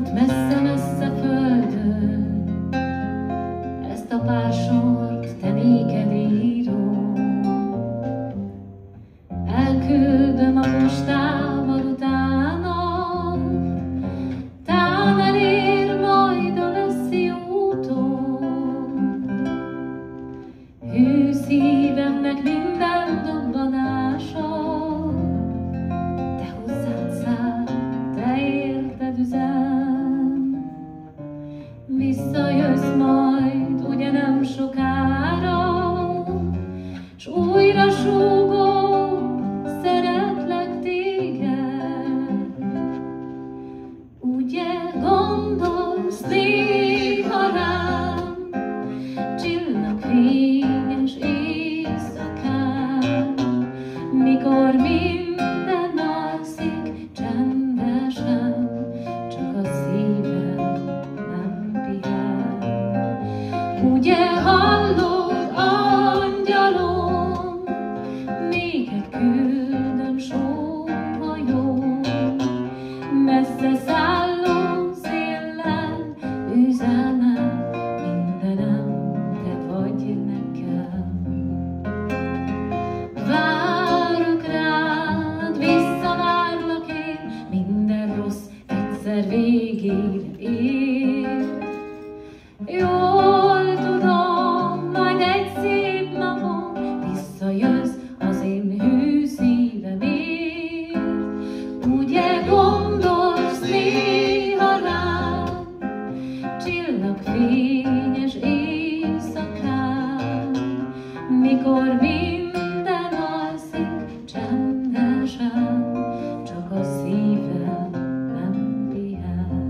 ott messze-messze földön, ezt a pár sort te néked írom. Elküldöm a postával utánad, tán elér majd a messzi úton. Hű szívemnek minden dobbanása, te hozzád száll, te érted üzem. Visszajössz majd, ugye nem sokára, s újra súgom, szeretlek téged. Ugye gondolsz néha rám, csillagfényes éjszakán, mikor minden alszik csendesen, csak a szívem nem pihen. Ugye hallod, angyalom, néked küldöm sóhajón, messze szálló széllel üzenem, mindenem te vagy nekem. Várok rád, visszavárlak én, minden rossz egyszer végére ér. Jól tudom, majd egy szép napon visszajössz az én hű szívemért. Ugye gondolsz néha rám, csillagfényes éjszakán, mikor minden alszik csendesen, csak a szívem nem pihen.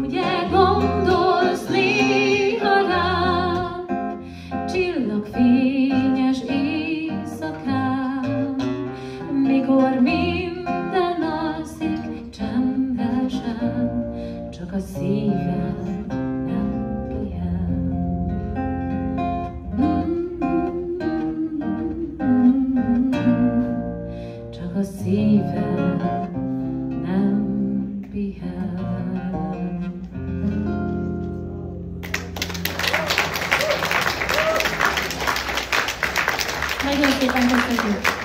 Ugye gondolsz néha rám, csillagfényes éjszakán, mikor minden alszik csendesen, csak a szívem nem pihen. Csak a szívem nem pihen. Nagyon szépen köszönjük!